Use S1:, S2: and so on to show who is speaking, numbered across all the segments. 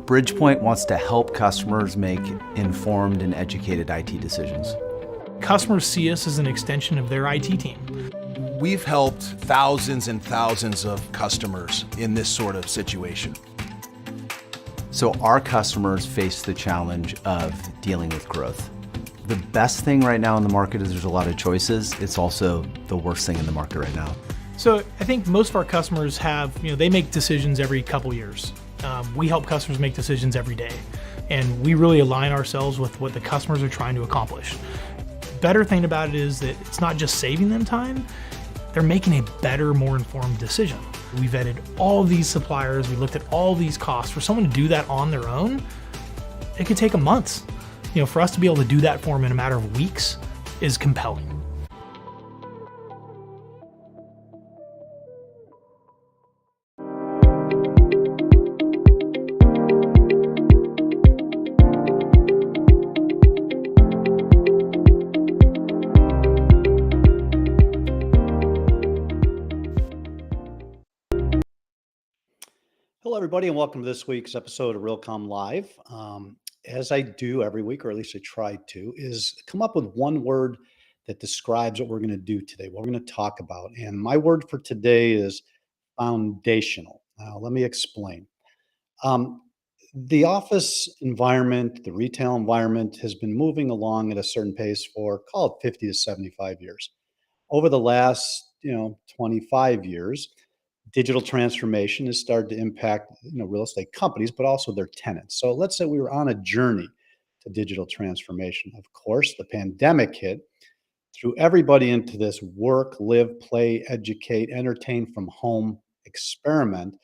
S1: Bridgepoint wants to help customers make informed and educated IT decisions.
S2: Customers see us as an extension of their IT team.
S3: We've helped thousands and thousands of customers in this sort of situation.
S1: So our customers face the challenge of dealing with growth. The best thing right now in the market is there's a lot of choices. It's also the worst thing in the market right now.
S2: So I think most of our customers have, they make decisions every couple years. We help customers make decisions every day, and we really align ourselves with what the customers are trying to accomplish. Better thing about it is that it's not just saving them time, they're making a better, more informed decision. We vetted all these suppliers, we looked at all these costs. For someone to do that on their own, it could take a month. For us to be able to do that for them in a matter of weeks is compelling.
S4: Hello, everybody, and welcome to this week's episode of Realcomm Live. As I do every week, or at least I try to, is come up with one word that describes what we're going to do today, what we're going to talk about. And my word for today is foundational. Now, let me explain. The office environment, the retail environment has been moving along at a certain pace for, call it 50 to 75 years. Over the last, 25 years, digital transformation has started to impact, real estate companies, but also their tenants. So let's say we were on a journey to digital transformation. Of course, the pandemic hit, threw everybody into this work, live, play, educate, entertain from home experiment.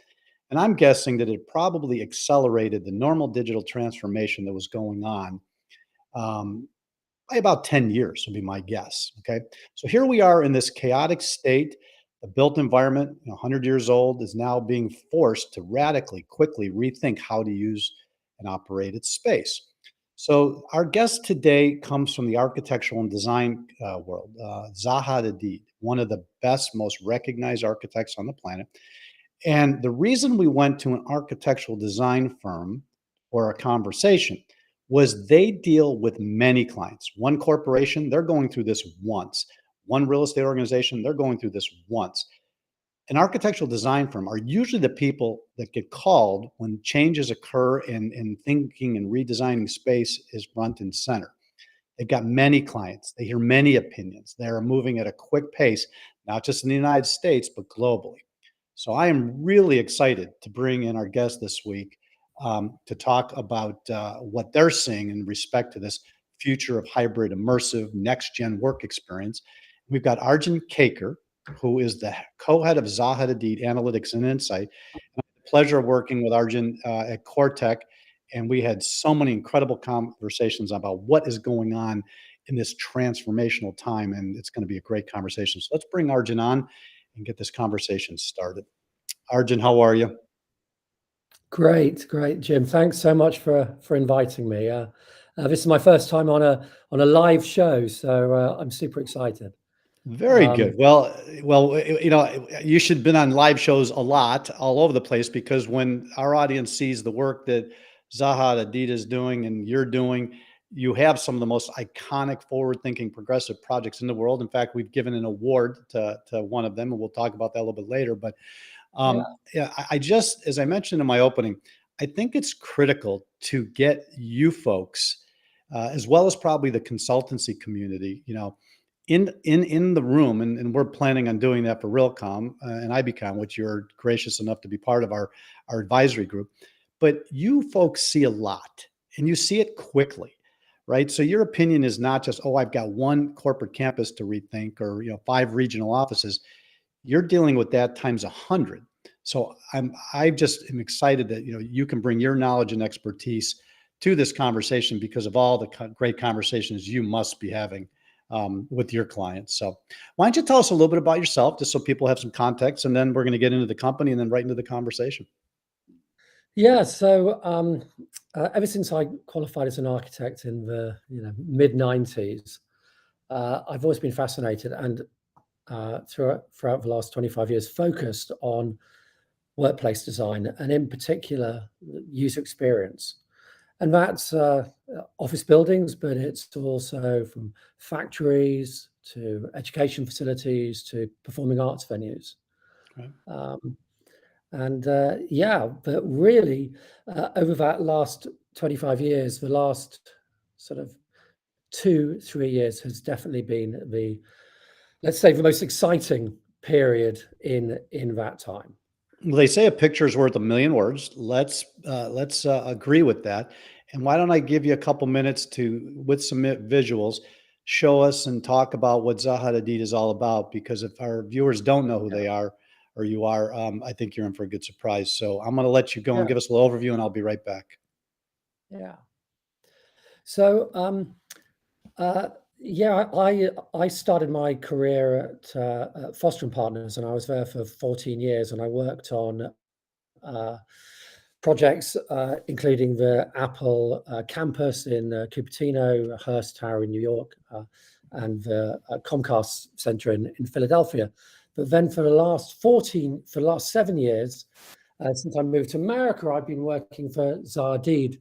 S4: And I'm guessing that it probably accelerated the normal digital transformation that was going on by about 10 years, would be my guess. Okay. So here we are in this chaotic state. The built environment, 100 years old, is now being forced to radically, quickly rethink how to use and operate its space. So our guest today comes from the architectural and design world, Zaha Hadid, one of the best, most recognized architects on the planet. And the reason we went to an architectural design firm for a conversation was they deal with many clients. One corporation, they're going through this once. One real estate organization, they're going through this once. An architectural design firm are usually the people that get called when changes occur and thinking and redesigning space is front and center. They've got many clients. They hear many opinions. They're moving at a quick pace, not just in the United States, but globally. So I am really excited to bring in our guest this week to talk about what they're seeing in respect to this future of hybrid, immersive, next-gen work experience. We've got Arjun Kaker, who is the co-head of Zaha Hadid Analytics and Insight. And I had the pleasure of working with Arjun at Cortec, and we had so many incredible conversations about what is going on in this transformational time, and it's going to be a great conversation. So let's bring Arjun on and get this conversation started. Arjun, how are you?
S5: Great, Jim. Thanks so much for inviting me. This is my first time on a live show, so I'm super excited.
S4: Very good. Well, you should have been on live shows a lot, all over the place, because when our audience sees the work that Zaha Hadid is doing and you're doing, you have some of the most iconic, forward-thinking, progressive projects in the world. In fact, we've given an award to one of them, and we'll talk about that a little bit later. But I just, as I mentioned in my opening, I think it's critical to get you folks, as well as probably the consultancy community, in the room, and we're planning on doing that for Realcomm and IBCOM, which you're gracious enough to be part of our advisory group. But you folks see a lot, and you see it quickly, right? So your opinion is not just, oh, I've got one corporate campus to rethink, or 5 regional offices. You're dealing with that times 100. So I just am excited that you can bring your knowledge and expertise to this conversation because of all the great conversations you must be having with your clients. So why don't you tell us a little bit about yourself, just so people have some context, and then we're going to get into the company and then right into the conversation.
S5: Yeah. So ever since I qualified as an architect in the mid 90s, I've always been fascinated and throughout the last 25 years focused on workplace design, and in particular, user experience. And that's office buildings, but it's also from factories to education facilities to performing arts venues.
S4: Right.
S5: Yeah, but really, over that last 25 years, the last sort of 2-3 years has definitely been the, let's say, the most exciting period in that time.
S4: Well, they say a picture is worth a million words. Let's agree with that. And why don't I give you a couple minutes to, with some visuals, show us and talk about what Zaha Hadid is all about? Because if our viewers don't know who they are, or you are, I think you're in for a good surprise. So I'm going to let you go and give us a little overview, and I'll be right back.
S5: Yeah. So, yeah, I started my career at Foster and Partners, and I was there for 14 years, and I worked on projects including the Apple campus in Cupertino, Hearst Tower in New York, and the Comcast Center in Philadelphia. But then for the last 7 years, since I moved to America, I've been working for Zaha Hadid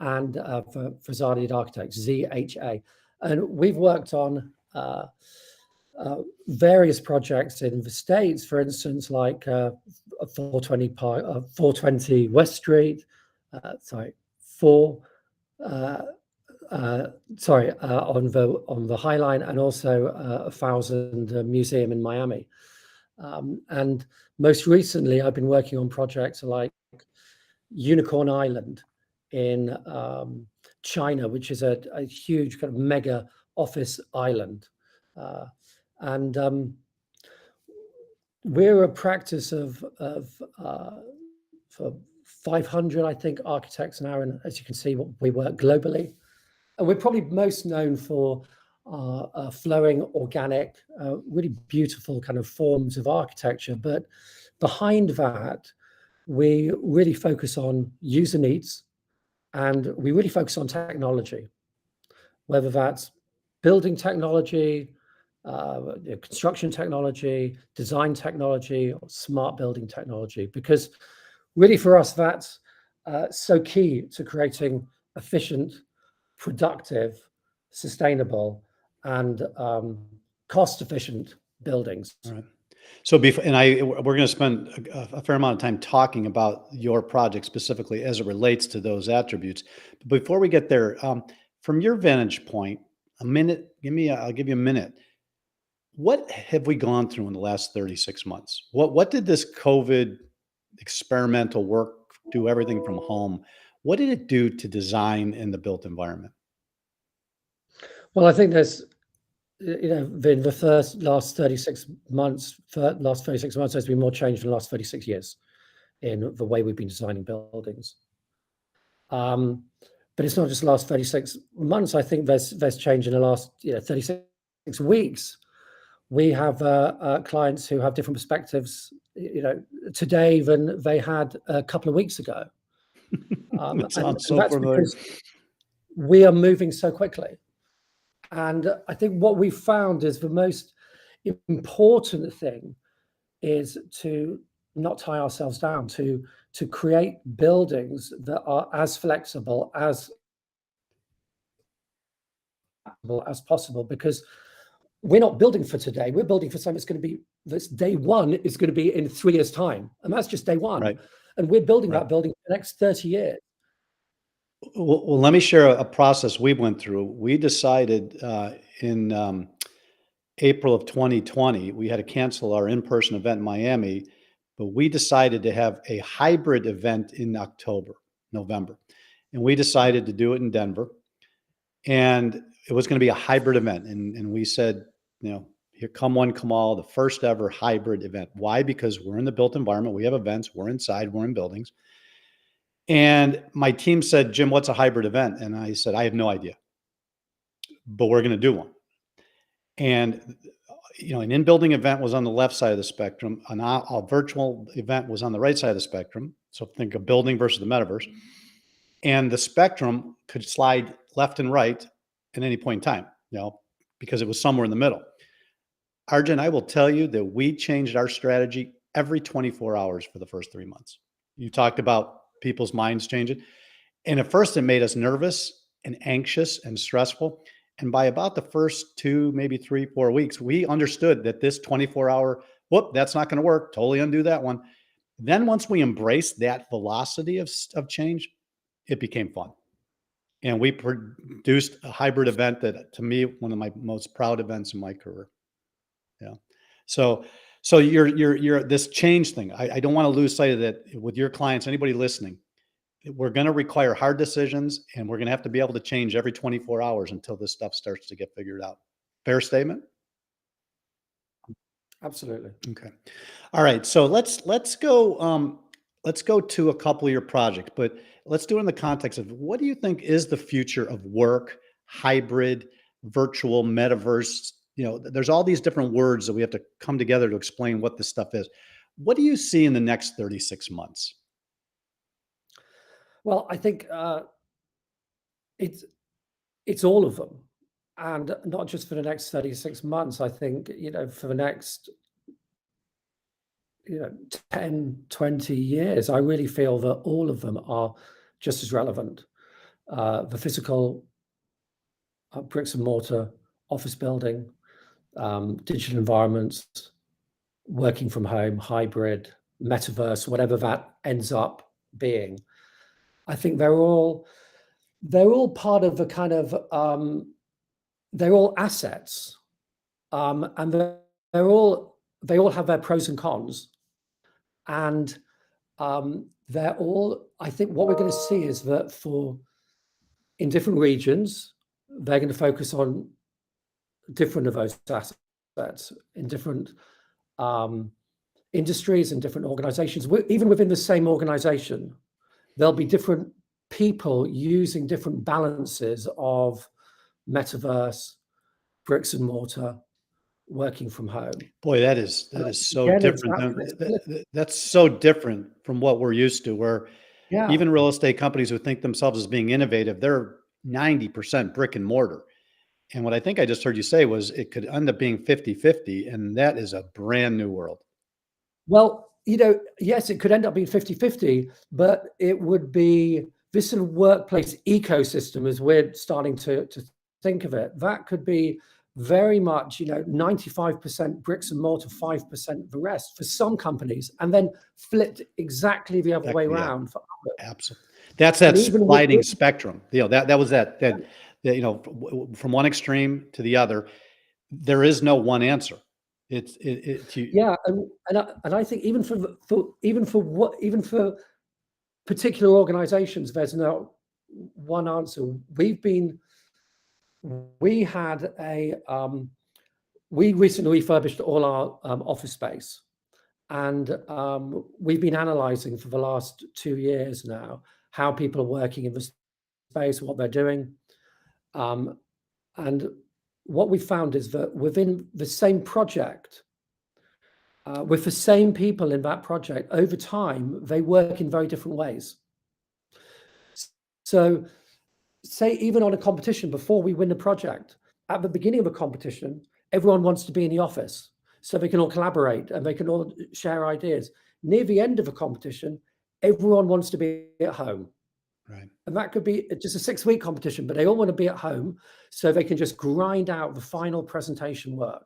S5: and for Zaha Hadid Architects, ZHA. And we've worked on various projects in the States, for instance, like 420 West Street, on the High Line, and also 1000 Museum in Miami. And most recently, I've been working on projects like Unicorn Island in China, which is a huge kind of mega office island. We're a practice of for 500, I think, architects now, and as you can see, we work globally. And we're probably most known for flowing, organic, really beautiful kind of forms of architecture. But behind that, we really focus on user needs, and we really focus on technology, whether that's building technology, construction technology, design technology, or smart building technology, because really for us, that's so key to creating efficient, productive, sustainable, and cost-efficient buildings.
S4: All right. So we're going to spend a fair amount of time talking about your project specifically as it relates to those attributes. But before we get there, from your vantage point, I'll give you a minute. What have we gone through in the last 36 months? What did this COVID experimental work do, everything from home? What did it do to design in the built environment?
S5: Well, I think there's, in the last 36 months, there's been more change than the last 36 years in the way we've been designing buildings. But it's not just the last 36 months. I think there's change in the last 36 weeks. We have clients who have different perspectives, today than they had a couple of weeks ago.
S4: That sounds so
S5: that's
S4: familiar.
S5: because we are moving so quickly. And I think what we found is the most important thing is to not tie ourselves down, to create buildings that are as flexible as possible, because we're not building for today. We're building for something that's day one is going to be in 3 years' time. And that's just day one.
S4: Right.
S5: And we're building that building for the next 30 years.
S4: Well, let me share a process we went through. We decided in April of 2020, we had to cancel our in-person event in Miami, but we decided to have a hybrid event in November. And we decided to do it in Denver. And it was going to be a hybrid event. And we said, here, come one, come all, the first ever hybrid event. Why? Because we're in the built environment. We have events. We're inside. We're in buildings. And my team said, Jim, what's a hybrid event? And I said, I have no idea, but we're going to do one. And, an in-building event was on the left side of the spectrum. A virtual event was on the right side of the spectrum. So think of building versus the metaverse. And the spectrum could slide left and right at any point in time, because it was somewhere in the middle. Arjun, I will tell you that we changed our strategy every 24 hours for the first 3 months. You talked about people's minds changing. And at first, it made us nervous and anxious and stressful. And by about the first 2, maybe 3, 4 weeks, we understood that this 24-hour, whoop, that's not going to work. Totally undo that one. Then once we embraced that velocity of change, it became fun. And we produced a hybrid event that, to me, one of my most proud events in my career. Yeah. So you're this change thing. I don't want to lose sight of that with your clients, anybody listening. We're going to require hard decisions, and we're going to have to be able to change every 24 hours until this stuff starts to get figured out. Fair statement?
S5: Absolutely.
S4: Okay. All right. So let's go to a couple of your projects, but let's do it in the context of what do you think is the future of work, hybrid, virtual, metaverse? There's all these different words that we have to come together to explain what this stuff is. What do you see in the next 36 months?
S5: Well, I think it's all of them, and not just for the next 36 months. I think, for the next 10, 20 years, I really feel that all of them are just as relevant. The physical bricks and mortar office building, digital environments, working from home, hybrid, metaverse, whatever that ends up being. I think they're all part of a kind of they're all assets, and they all have their pros and cons, and they're all. I think what we're going to see is that in different regions, they're going to focus on different of those assets in different industries and different organizations. Even within the same organization, there'll be different people using different balances of metaverse, bricks and mortar, working from home.
S4: Boy, that is so different. That's so different from what we're used to, where even real estate companies who think themselves as being innovative, they're 90% brick and mortar. And what I think I just heard you say was it could end up being 50-50, and that is a brand new world.
S5: Well, yes, it could end up being 50-50, but it would be this sort of workplace ecosystem, as we're starting to think of it. That could be very much, 95% bricks and mortar, 5% the rest for some companies, and then flipped exactly the other way around for others.
S4: Absolutely. That's that sliding spectrum. That was that from one extreme to the other. There is no one answer. And
S5: I think even for particular organizations, there's no one answer. We recently refurbished all our office space, and we've been analyzing for the last 2 years now how people are working in the space, what they're doing, and what we found is that within the same project, with the same people in that project, over time, they work in very different ways. So say even on a competition, before we win the project, at the beginning of a competition, everyone wants to be in the office so they can all collaborate and they can all share ideas. Near the end of a competition, everyone wants to be at home.
S4: Right.
S5: And that could be just a 6-week competition, but they all want to be at home so they can just grind out the final presentation work.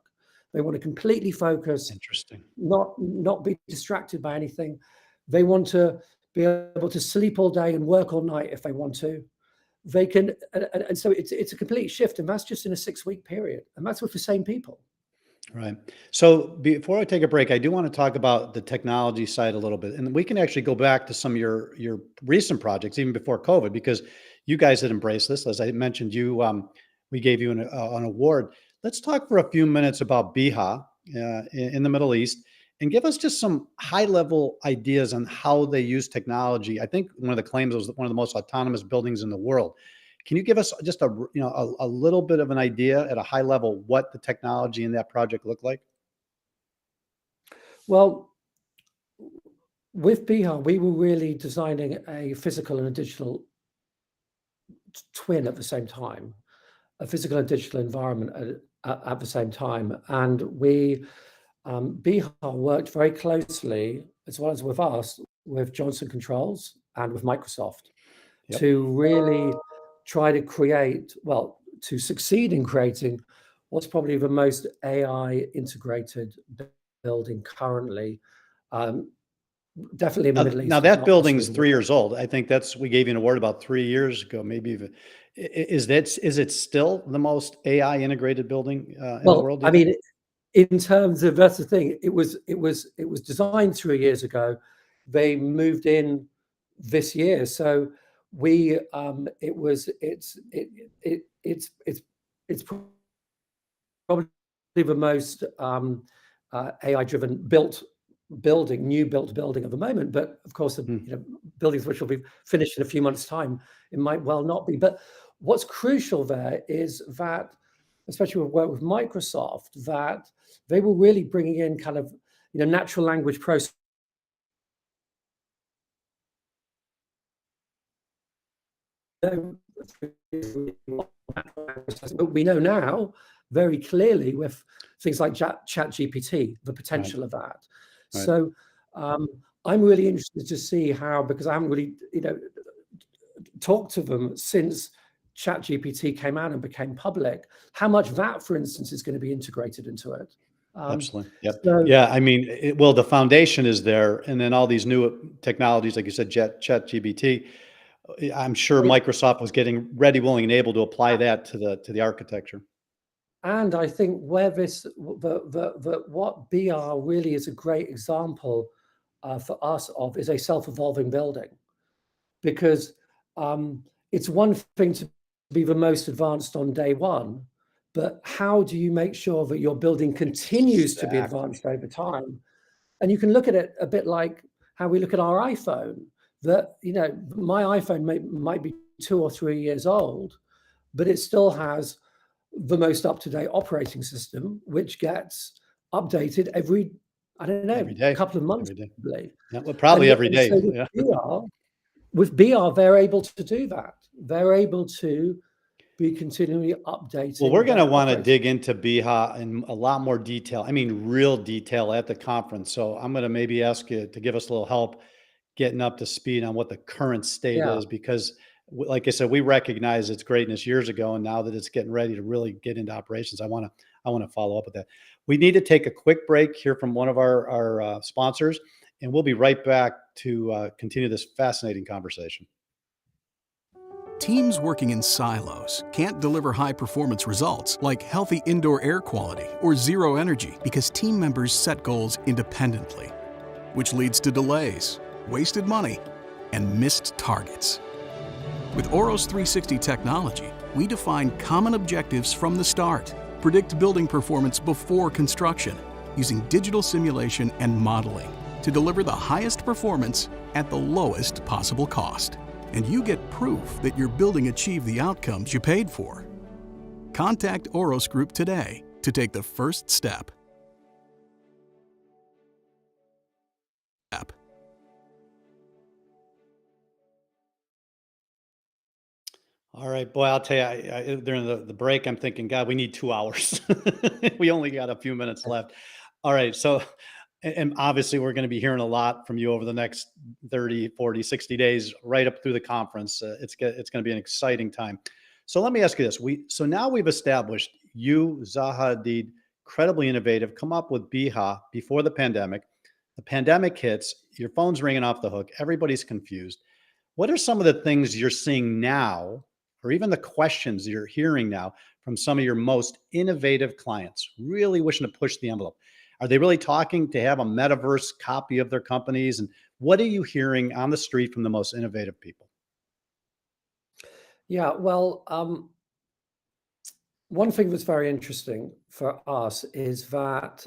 S5: They want to completely focus.
S4: Interesting.
S5: Not be distracted by anything. They want to be able to sleep all day and work all night if they want to. They can, and so it's a complete shift, and that's just in a 6-week period, and that's with the same people.
S4: Right. So before I take a break, I do want to talk about the technology side a little bit, and we can actually go back to some of your recent projects, even before COVID, because you guys had embraced this. As I mentioned, we gave you an award. Let's talk for a few minutes about Biha in the Middle East, and give us just some high-level ideas on how they use technology. I think one of the claims was one of the most autonomous buildings in the world. Can you give us just a little bit of an idea at a high level what the technology in that project looked like?
S5: Well, with Biha, we were really designing a physical and a digital twin at the same time, a physical and digital environment at the same time. And we Bihar worked very closely, as well as with us, with Johnson Controls and with Microsoft to really try to create, well, to succeed in creating what's probably the most AI integrated building currently. Definitely in the Middle East.
S4: Now
S5: if
S4: that
S5: not
S4: building's
S5: possibly
S4: 3 years old. I think we gave you an award about 3 years ago, maybe even. Is it still the most AI integrated building in the world? Do
S5: I
S4: you think?
S5: mean, in terms of, that's the thing, it was designed 3 years ago. They moved in this year, so we it's probably the most AI driven new built building at the moment. But of course, buildings which will be finished in a few months' time, it might well not be. But what's crucial there is that, especially with work with Microsoft, that they were really bringing in kind of natural language processing. But we know now very clearly with things like ChatGPT, the potential of that.
S4: Right.
S5: So I'm really interested to see how, because I haven't really talked to them since ChatGPT came out and became public, how much that, for instance, is going to be integrated into it.
S4: Absolutely. Yep.
S5: So,
S4: Yeah. I mean, well, the foundation is there, and then all these new technologies, like you said, ChatGPT. I'm sure Microsoft was getting ready, willing, and able to apply that to the architecture.
S5: And I think where what BR really is a great example for us of is a self-evolving building, because it's one thing to be the most advanced on day one, but how do you make sure that your building continues to be advanced over time? And you can look at it a bit like how we look at our iPhone. That my iPhone might be 2 or 3 years old, but it still has the most up-to-date operating system, which gets updated every
S4: day.
S5: couple of months.
S4: Every day.
S5: Probably.
S4: Yeah, well, probably every day.
S5: So with BR, they're able to do that. They're able to be continually updating.
S4: Well, we're going to want to dig into BIHA in a lot more detail. I mean, real detail at the conference. So I'm going to maybe ask you to give us a little help getting up to speed on what the current state is, because like I said, we recognize its greatness years ago, and now that it's getting ready to really get into operations, I want to follow up with that. We need to take a quick break here from one of our sponsors, and we'll be right back to continue this fascinating conversation.
S6: Teams working in silos can't deliver high-performance results like healthy indoor air quality or zero energy because team members set goals independently, which leads to delays, wasted money, and missed targets. With Oros 360 technology, we define common objectives from the start, predict building performance before construction, using digital simulation and modeling to deliver the highest performance at the lowest possible cost. And you get proof that your building achieved the outcomes you paid for. Contact Oros Group today to take the first step.
S4: All right, boy, I'll tell you, during the break, I'm thinking, God, we need 2 hours. We only got a few minutes left. All right, so, and obviously we're going to be hearing a lot from you over the next 30, 40, 60 days, right up through the conference. It's going to be an exciting time. So let me ask you this. So now we've established you, Zaha Hadid, incredibly innovative, come up with BIHA before the pandemic. The pandemic hits, your phone's ringing off the hook, everybody's confused. What are some of the things you're seeing now, or even the questions you're hearing now from some of your most innovative clients, really wishing to push the envelope? Are they really talking to have a metaverse copy of their companies? And what are you hearing on the street from the most innovative people?
S5: Yeah, well, one thing that's very interesting for us is that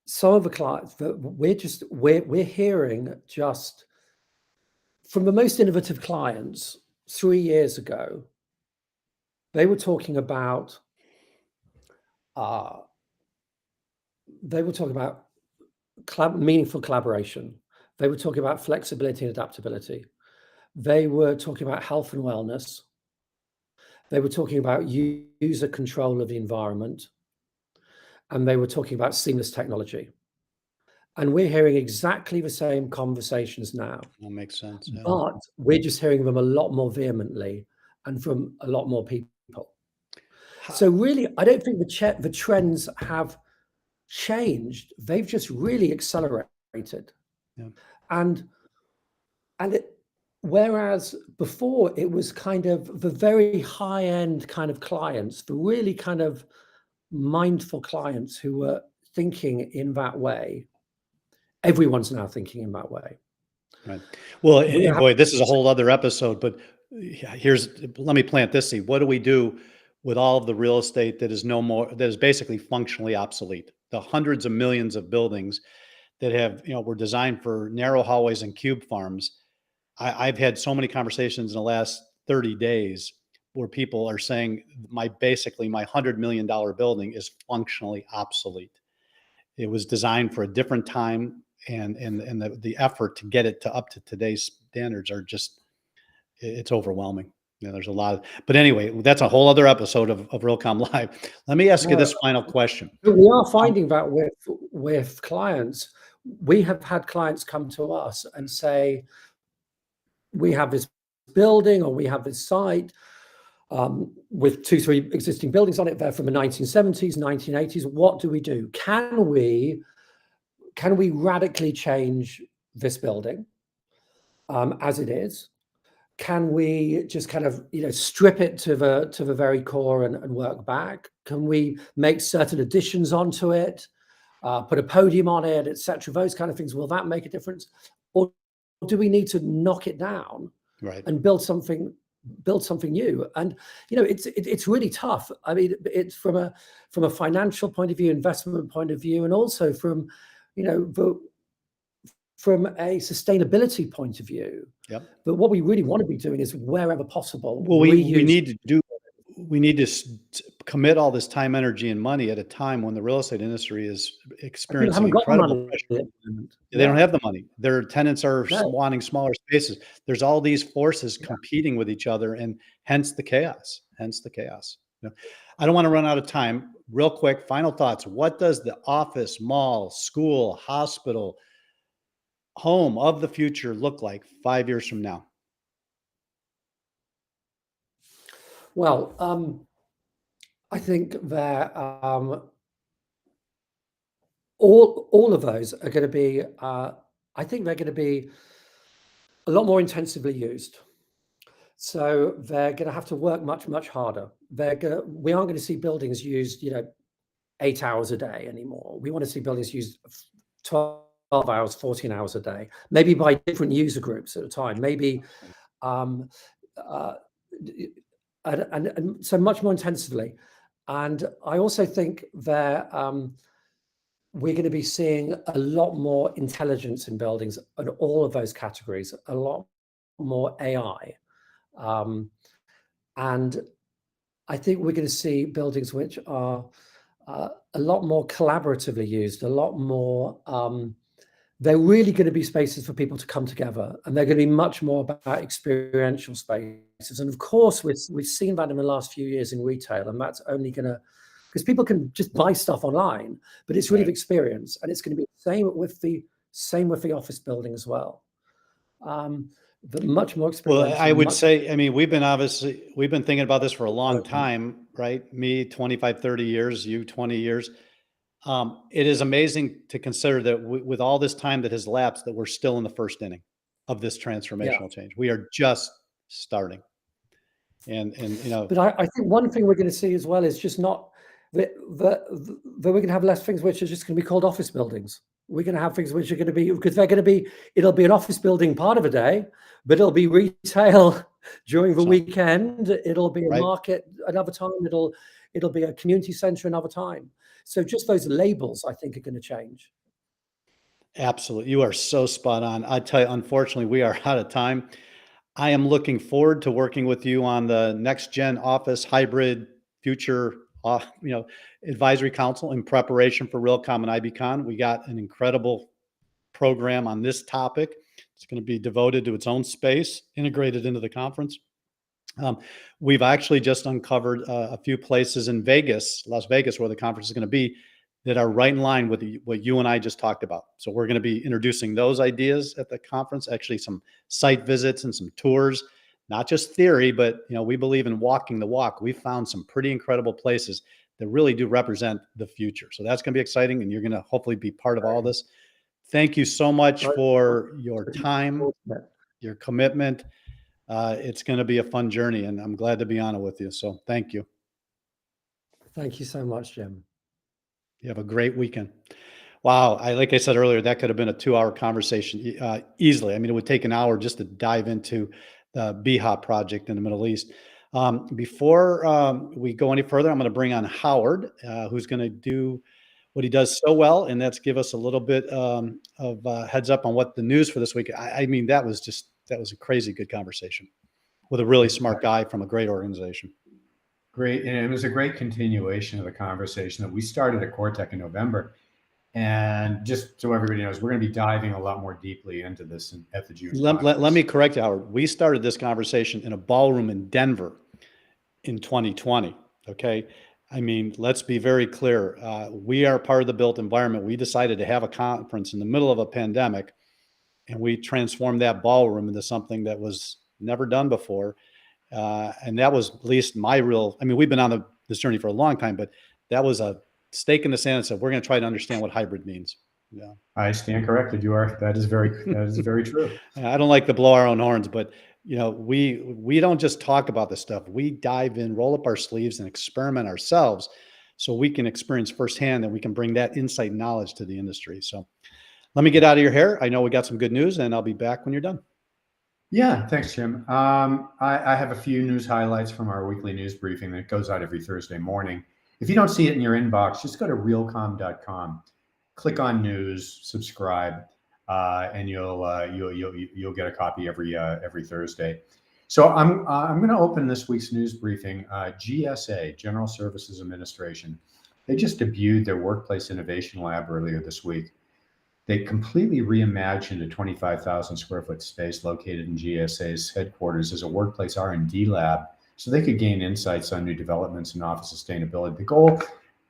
S5: some of the clients that we're hearing just from the most innovative clients 3 years ago, they were talking about meaningful collaboration. They were talking about flexibility and adaptability. They were talking about health and wellness. They were talking about user control of the environment. and they were talking about seamless technology. And we're hearing exactly the same conversations now,
S4: That makes sense. Yeah.
S5: but we're just hearing them a lot more vehemently and from a lot more people. So really, I don't think the trends have changed. They've just really accelerated.
S4: Yeah.
S5: And whereas before it was kind of the very high end kind of clients, the really kind of mindful clients who were thinking in that way, everyone's now thinking in that way.
S4: Right. Well,
S5: We have-
S4: boy, this is a whole other episode, but let me plant this seed. What do we do with all of the real estate that is basically functionally obsolete? The hundreds of millions of buildings that were designed for narrow hallways and cube farms. I've had so many conversations in the last 30 days where people are saying basically my $100 million building is functionally obsolete. It was designed for a different time, and the effort to get it up to today's standards it's overwhelming. There's a lot but anyway, that's a whole other episode of Realcomm Live. Let me ask you this final question.
S5: We are finding that with clients. We have had clients come to us and say, we have this building or we have this site with 2-3 existing buildings on it. They're from the 1970s, 1980s. What do we do? Can we radically change this building as it is? Can we just kind of strip it to the very core and work back? Can we make certain additions onto it, put a podium on it, etc.? Those kind of things. Will that make a difference, or do we need to knock it down,
S4: right,
S5: and build something new? And it's really tough. I mean, it's from a financial point of view, investment point of view, and also from from a sustainability point of view.
S4: Yep.
S5: But what we really want to be doing is, wherever possible,
S4: well, we need to commit all this time, energy, and money at a time when the real estate industry is experiencing incredible pressure. They don't have the money. Their tenants are wanting smaller spaces. There's all these forces competing with each other, and hence the chaos. I don't want to run out of time. Real quick, final thoughts. What does the office, mall, school, hospital, home of the future look like 5 years from now?
S5: Well, I think that all of those are going to be. I think they're going to be a lot more intensively used. So they're going to have to work much harder. We aren't going to see buildings used 8 hours a day anymore. We want to see buildings used 12 hours, 14 hours a day, maybe by different user groups at a time, maybe and so much more intensively. And I also think that we're going to be seeing a lot more intelligence in buildings in all of those categories, a lot more AI. And I think we're going to see buildings which are a lot more collaboratively used, a lot more. They're really going to be spaces for people to come together, and they're going to be much more about experiential spaces. And of course, we've seen that in the last few years in retail, and that's only going to, because people can just buy stuff online, but it's really experience, and it's going to be the same with the office building as well. But much more experiential.
S4: Well, I would say, I mean, we've been thinking about this for a long time, right? Me, 25, 30 years, you 20 years. It is amazing to consider that with all this time that has lapsed, that we're still in the first inning of this transformational change. We are just starting. And
S5: But I think one thing we're going to see as well is just not that we're going to have less things which are just going to be called office buildings. We're going to have things which are going to be, because it'll be an office building part of a day, but it'll be retail during the weekend. It'll be a market another time. It'll be a community center another time. So just those labels, I think, are going to change.
S4: Absolutely. You are so spot on. I tell you, unfortunately, we are out of time. I am looking forward to working with you on the next gen office hybrid future, advisory council in preparation for Realcomm and IBCon. We got an incredible program on this topic. It's going to be devoted to its own space, integrated into the conference. We've actually just uncovered a few places in Las Vegas, where the conference is going to be, that are right in line with what you and I just talked about. So we're going to be introducing those ideas at the conference, actually some site visits and some tours, not just theory, but we believe in walking the walk. We found some pretty incredible places that really do represent the future. So that's going to be exciting, and you're going to hopefully be part of all this. Thank you so much for your time, your commitment. It's going to be a fun journey, and I'm glad to be on it with you. So thank you.
S5: Thank you so much, Jim.
S4: You have a great weekend. Wow. Like I said earlier, that could have been a 2-hour conversation easily. I mean, it would take an hour just to dive into the BHOP project in the Middle East. Before we go any further, I'm going to bring on Howard, who's going to do what he does so well, and that's give us a little bit of heads up on what the news for this week. I mean, that was a crazy good conversation with a really smart guy from a great organization.
S7: Great. And it was a great continuation of the conversation that we started at Cortec in November. And just so everybody knows, we're going to be diving a lot more deeply into this at the June.
S4: Let me correct you, Howard. We started this conversation in a ballroom in Denver in 2020. Okay. I mean, let's be very clear. We are part of the built environment. We decided to have a conference in the middle of a pandemic, and we transformed that ballroom into something that was never done before. And that was at least we've been on this journey for a long time, but that was a stake in the sand and said, we're going to try to understand what hybrid means. Yeah.
S7: I stand corrected. That is very true.
S4: I don't like to blow our own horns, but we don't just talk about this stuff. We dive in, roll up our sleeves, and experiment ourselves so we can experience firsthand, and we can bring that insight and knowledge to the industry. So let me get out of your hair. I know we got some good news, and I'll be back when you're done.
S7: Yeah, thanks, Jim. I have a few news highlights from our weekly news briefing that goes out every Thursday morning. If you don't see it in your inbox, just go to realcomm.com, click on news, subscribe, and you'll get a copy every Thursday. So I'm going to open this week's news briefing. GSA, General Services Administration, they just debuted their Workplace Innovation Lab earlier this week. They completely reimagined a 25,000 square foot space located in GSA's headquarters as a workplace R&D lab so they could gain insights on new developments in office sustainability. The goal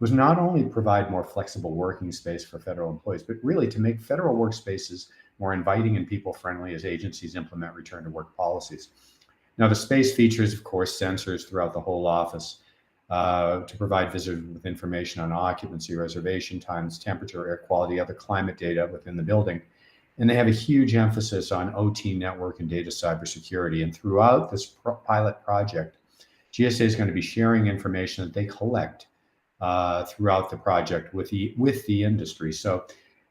S7: was not only to provide more flexible working space for federal employees, but really to make federal workspaces more inviting and people-friendly as agencies implement return to work policies. Now, the space features, of course, sensors throughout the whole office to provide visitors with information on occupancy, reservation times, temperature, air quality, other climate data within the building. And they have a huge emphasis on OT network and data cybersecurity. And throughout this pilot project, GSA is going to be sharing information that they collect throughout the project with the industry. So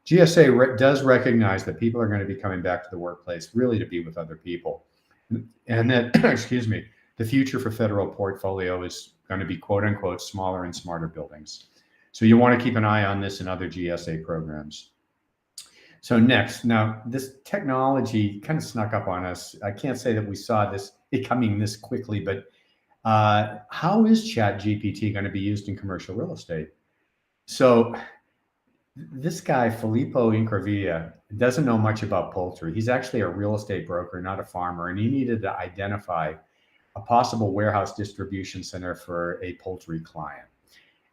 S7: GSA does recognize that people are going to be coming back to the workplace really to be with other people. And that, excuse me, the future for federal portfolio is going to be quote unquote smaller and smarter buildings. So you want to keep an eye on this and other GSA programs. So next, now this technology kind of snuck up on us. I can't say that we saw it coming this quickly, but how is ChatGPT going to be used in commercial real estate? So this guy, Filippo Incravia, doesn't know much about poultry. He's actually a real estate broker, not a farmer, and he needed to identify a possible warehouse distribution center for a poultry client.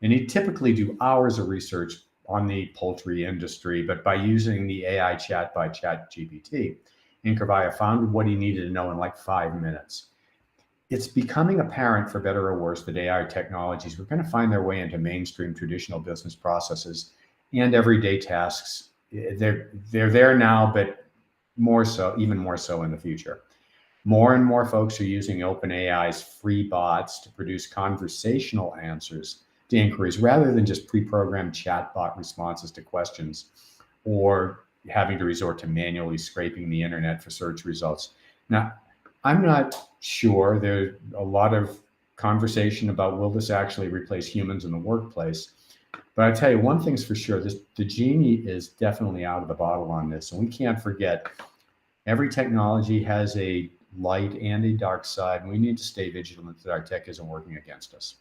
S7: And he'd typically do hours of research on the poultry industry, but by using the AI chat by ChatGPT, Incravia found what he needed to know in like 5 minutes. It's becoming apparent, for better or worse, that AI technologies are going to find their way into mainstream traditional business processes and everyday tasks. They're there now, but even more so in the future. More and more folks are using OpenAI's free bots to produce conversational answers to inquiries rather than just pre-programmed chatbot responses to questions or having to resort to manually scraping the internet for search results. Now, I'm not sure. There's a lot of conversation about will this actually replace humans in the workplace? But I tell you, one thing's for sure, the genie is definitely out of the bottle on this. And we can't forget, every technology has a light and a dark side, and we need to stay vigilant that our tech isn't working against us.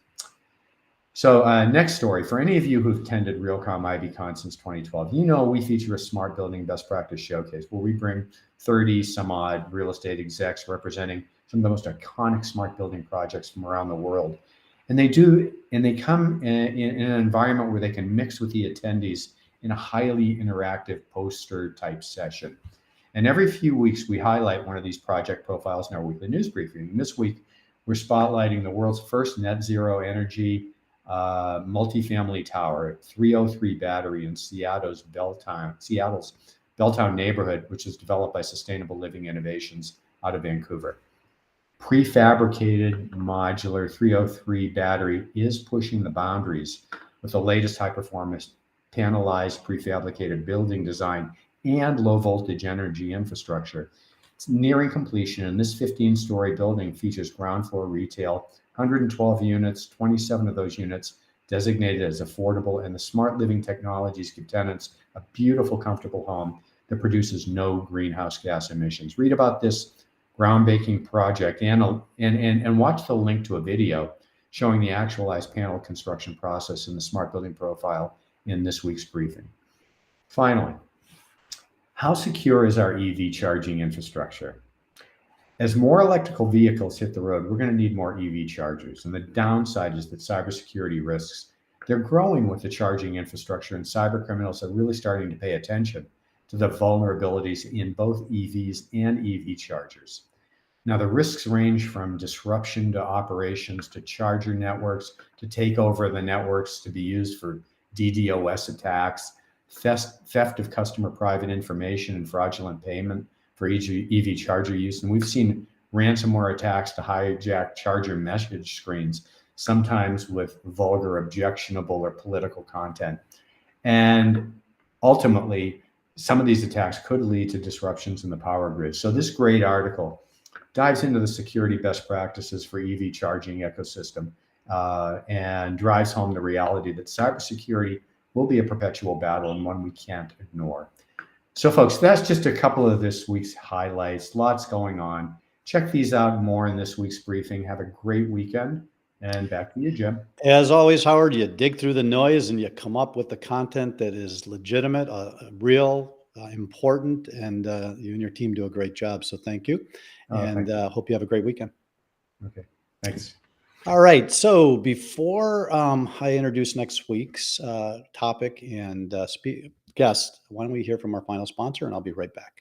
S7: So next story, for any of you who've attended Realcomm IBCon since 2012, you know we feature a smart building best practice showcase where we bring 30 some odd real estate execs representing some of the most iconic smart building projects from around the world. And they come in an environment where they can mix with the attendees in a highly interactive poster type session. And every few weeks, we highlight one of these project profiles in our weekly news briefing. And this week, we're spotlighting the world's first net zero energy multifamily tower, 303 battery in Seattle's Belltown neighborhood, which is developed by Sustainable Living Innovations out of Vancouver. Prefabricated modular 303 battery is pushing the boundaries with the latest high performance panelized prefabricated building design and low voltage energy infrastructure. It's nearing completion, and this 15-story building features ground floor retail, 112 units, 27 of those units designated as affordable, and the smart living technologies give tenants a beautiful, comfortable home that produces no greenhouse gas emissions. Read about this groundbreaking project and watch the link to a video showing the actualized panel construction process in the smart building profile in this week's briefing. Finally, how secure is our EV charging infrastructure? As more electrical vehicles hit the road, we're going to need more EV chargers. And the downside is that cybersecurity risks, they're growing with the charging infrastructure, and cyber criminals are really starting to pay attention to the vulnerabilities in both EVs and EV chargers. Now, the risks range from disruption to operations to charger networks to take over the networks to be used for DDoS attacks, theft of customer private information, and fraudulent payment for EV charger use. And we've seen ransomware attacks to hijack charger message screens, sometimes with vulgar, objectionable, or political content. And ultimately, some of these attacks could lead to disruptions in the power grid. So this great article dives into the security best practices for EV charging ecosystem and drives home the reality that cybersecurity will be a perpetual battle and one we can't ignore. So folks, that's just a couple of this week's highlights. Lots going on. Check these out more in this week's briefing. Have a great weekend. And back to you, Jim.
S4: As always, Howard, you dig through the noise and you come up with the content that is legitimate, real, important, and you and your team do a great job. So thank you. And hope you have a great weekend.
S7: Okay, thanks.
S4: All right. So before I introduce next week's topic and guest, why don't we hear from our final sponsor, and I'll be right back.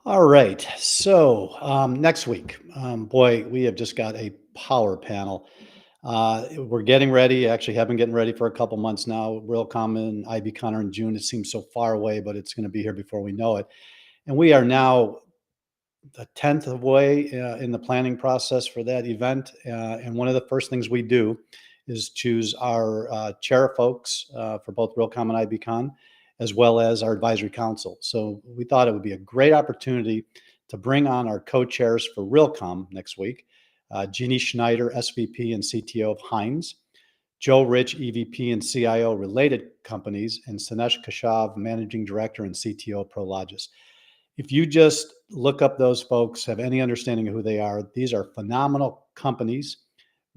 S4: All right. So next week, boy, we have just got a power panel. We're getting ready. Actually, have been getting ready for a couple months now. RealComm and IBCon are in June. It seems so far away, but it's going to be here before we know it. And we are now a tenth of the way in the planning process for that event. And one of the first things we do is choose our chair folks for both RealComm and IBCon, as well as our advisory council. So we thought it would be a great opportunity to bring on our co-chairs for RealComm next week, Jeannie Schneider, SVP and CTO of Heinz, Joe Rich, EVP and CIO related companies, and Sanesh Kashav, Managing Director and CTO of Prologis. If you just look up those folks, have any understanding of who they are, these are phenomenal companies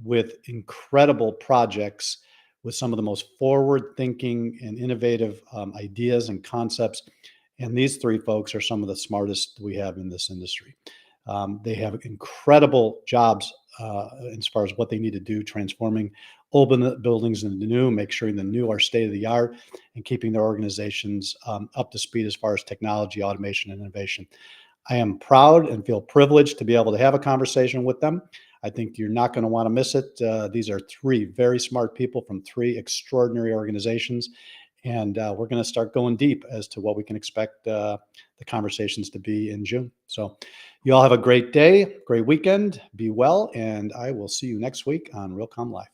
S4: with incredible projects, with some of the most forward-thinking and innovative ideas and concepts. And these three folks are some of the smartest we have in this industry. They have incredible jobs as far as what they need to do, transforming old buildings into new, make sure the new are state-of-the-art, and keeping their organizations up to speed as far as technology, automation, and innovation. I am proud and feel privileged to be able to have a conversation with them. I think you're not going to want to miss it. These are three very smart people from three extraordinary organizations. And we're going to start going deep as to what we can expect the conversations to be in June. So you all have a great day, great weekend, be well, and I will see you next week on RealComm Live.